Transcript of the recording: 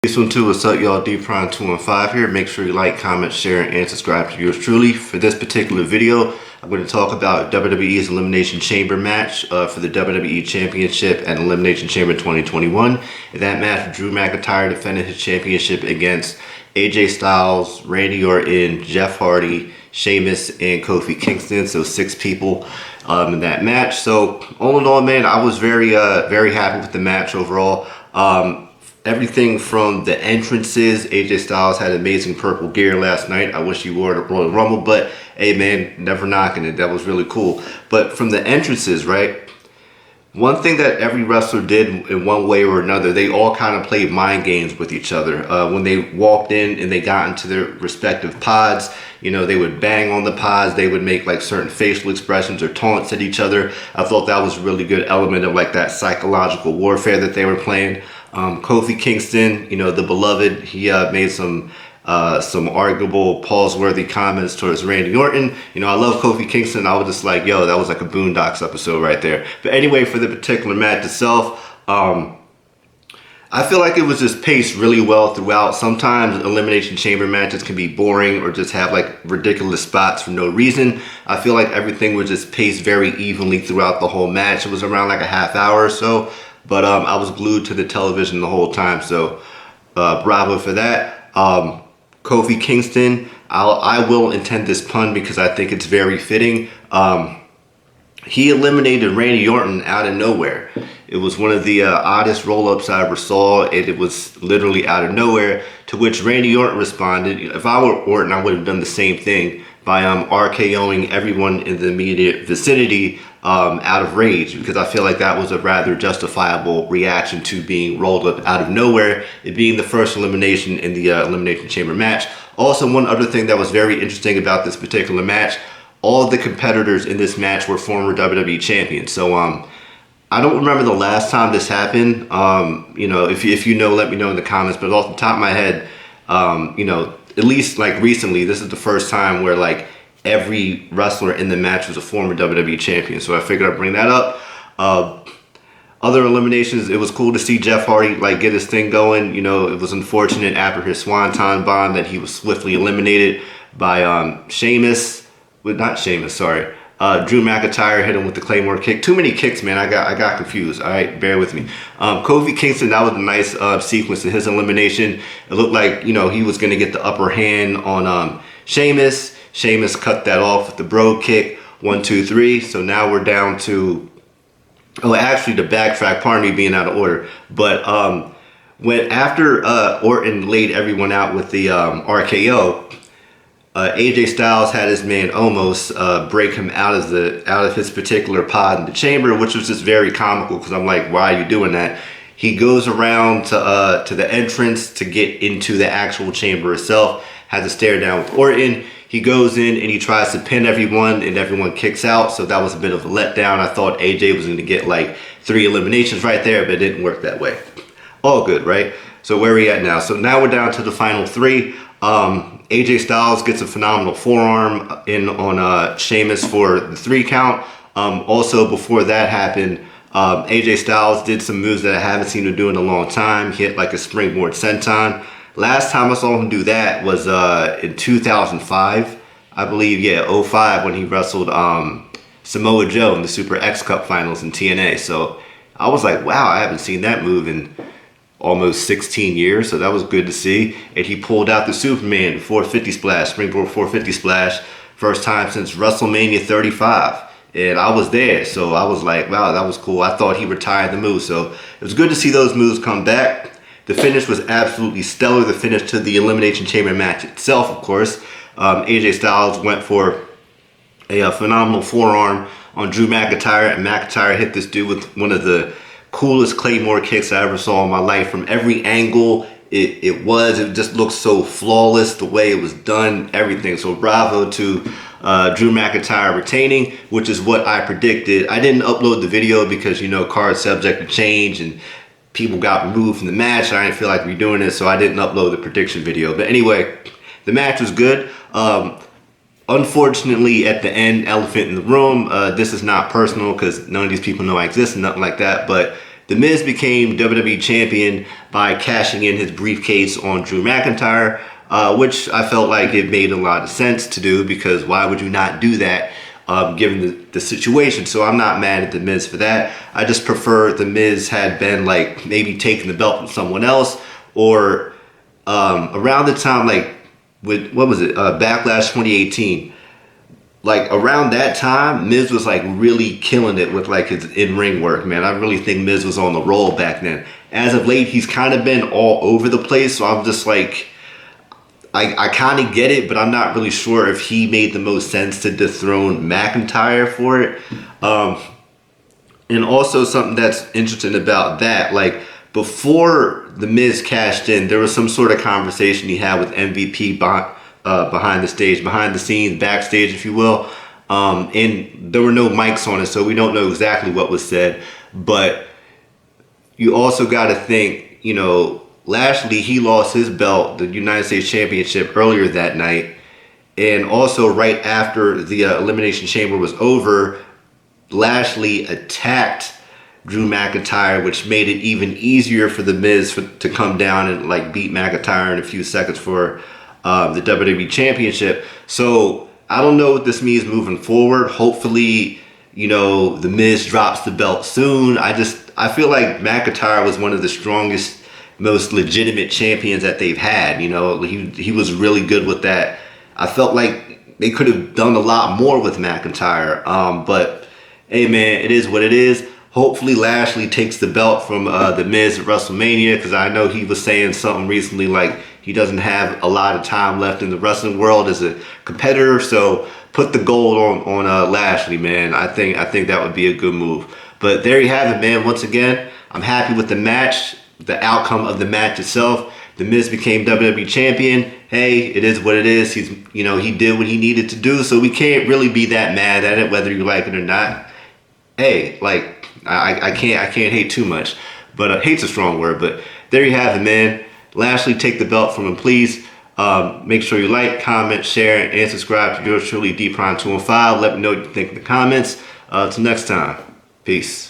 This one too, what's up y'all, DPrime215 here. Make sure you like, comment, share, and subscribe to yours truly. For this particular video, I'm going to talk about WWE's Elimination Chamber match for the WWE Championship and Elimination Chamber 2021. In that match, Drew McIntyre defended his championship against AJ Styles, Randy Orton, Jeff Hardy, Sheamus, and Kofi Kingston. So 6 people in that match. So all in all, man, I was very happy with the match overall. Everything from the entrances. AJ Styles had amazing purple gear last night. I wish he wore it at Royal Rumble, but hey man, never knocking it. That was really cool. But from the entrances, right? One thing that every wrestler did in one way or another, they all kind of played mind games with each other. When they walked in and they got into their respective pods, you know, they would bang on the pods. They would make like certain facial expressions or taunts at each other. I thought that was a really good element of like that psychological warfare that they were playing. Kofi Kingston, you know, the beloved, he made some arguable, pause-worthy comments towards Randy Orton. You know, I love Kofi Kingston. I was just like, yo, that was like a Boondocks episode right there. But anyway, for the particular match itself, I feel like it was just paced really well throughout. Sometimes Elimination Chamber matches can be boring or just have like ridiculous spots for no reason. I feel like everything was just paced very evenly throughout the whole match. It was around like a half hour or so. But I was glued to the television the whole time, so bravo for that. Kofi Kingston, I will intend this pun because I think it's very fitting. He eliminated Randy Orton out of nowhere. It was one of the oddest roll-ups I ever saw. It was literally out of nowhere, to which Randy Orton responded. If I were Orton, I would have done the same thing by RKOing everyone in the immediate vicinity out of rage, because I feel like that was a rather justifiable reaction to being rolled up out of nowhere, it being the first elimination in the Elimination Chamber match. Also, one other thing that was very interesting about this particular match, all of the competitors in this match were former WWE champions. So I don't remember the last time this happened. You know, if you know, let me know in the comments. But off the top of my head, you know, at least like recently, this is the first time where like every wrestler in the match was a former WWE champion. So I figured I'd bring that up. Other eliminations, it was cool to see Jeff Hardy like get his thing going. You know, it was unfortunate after his Swanton bomb that he was swiftly eliminated by Sheamus. Not Sheamus, sorry. Drew McIntyre hit him with the Claymore kick. Too many kicks, man. I got confused. All right, bear with me. Kofi Kingston, that was a nice sequence in his elimination. It looked like, you know, he was going to get the upper hand on Sheamus. Sheamus cut that off with the bro kick. 1, 2, 3. So now we're down to, oh, actually the backtrack, pardon me being out of order. But when after Orton laid everyone out with the RKO, AJ Styles had his man almost break him out of his particular pod in the chamber, which was just very comical because I'm like, why are you doing that? He goes around to the entrance to get into the actual chamber itself, has a stare down with Orton. He goes in and he tries to pin everyone and everyone kicks out. So that was a bit of a letdown. I thought AJ was going to get like 3 eliminations right there, but it didn't work that way. All good, right? So where are we at now? So now we're down to the final 3. AJ Styles gets a phenomenal forearm in on Sheamus for the 3 count. Also, before that happened, AJ Styles did some moves that I haven't seen him do in a long time. He hit like a springboard senton. Last time I saw him do that was in 2005, I believe. Yeah, 05 when he wrestled Samoa Joe in the Super X Cup Finals in TNA. So I was like, wow, I haven't seen that move in almost 16 years, so that was good to see. And he pulled out the Superman 450 splash, springboard 450 splash, first time since WrestleMania 35. And I was there, so I was like, wow, that was cool. I thought he retired the move, so it was good to see those moves come back. The finish was absolutely stellar. The finish to the Elimination Chamber match itself, of course. AJ Styles went for a phenomenal forearm on Drew McIntyre, and McIntyre hit this dude with one of the coolest Claymore kicks I ever saw in my life. From every angle it just looked so flawless, the way it was done, everything. So bravo to Drew McIntyre retaining, which is what I predicted. I didn't upload the video because, you know, cards subject to change and people got removed from the match. I didn't feel like redoing it, so I didn't upload the prediction video. But anyway, the match was good. Unfortunately, at the end, elephant in the room, this is not personal because none of these people know I exist and nothing like that, but The Miz became WWE Champion by cashing in his briefcase on Drew McIntyre, which I felt like it made a lot of sense to do, because why would you not do that given the situation? So I'm not mad at The Miz for that. I just prefer The Miz had been like maybe taking the belt from someone else, or around the time like with, what was it, Backlash 2018. Like around that time, Miz was like really killing it with like his in-ring work, man. I really think Miz was on the roll back then. As of late, he's kind of been all over the place, so I'm just like, I kind of get it, but I'm not really sure if he made the most sense to dethrone McIntyre for it. And also something that's interesting about that, like before The Miz cashed in, there was some sort of conversation he had with MVP behind the scenes, backstage, if you will. And there were no mics on it, so we don't know exactly what was said. But you also got to think, you know, Lashley, he lost his belt, the United States Championship, earlier that night. And also right after the Elimination Chamber was over, Lashley attacked Drew McIntyre, which made it even easier for The Miz to come down and like beat McIntyre in a few seconds for the WWE Championship. So I don't know what this means moving forward. Hopefully, you know, The Miz drops the belt soon. I feel like McIntyre was one of the strongest, most legitimate champions that they've had. You know, he was really good with that. I felt like they could have done a lot more with McIntyre. But hey, man, it is what it is. Hopefully Lashley takes the belt from The Miz at WrestleMania, because I know he was saying something recently like he doesn't have a lot of time left in the wrestling world as a competitor. So put the gold on Lashley, man. I think that would be a good move. But there you have it, man. Once again, I'm happy with the match, the outcome of the match itself. The Miz became WWE Champion. Hey, it is what it is. He did what he needed to do, so we can't really be that mad at it, whether you like it or not. Hey, like, I can't hate too much, but hate's a strong word. But there you have it, man. Lashley, take the belt from him, please. Make sure you like, comment, share, and subscribe to yours truly, D-Prime215. Let me know what you think in the comments. Till next time, peace.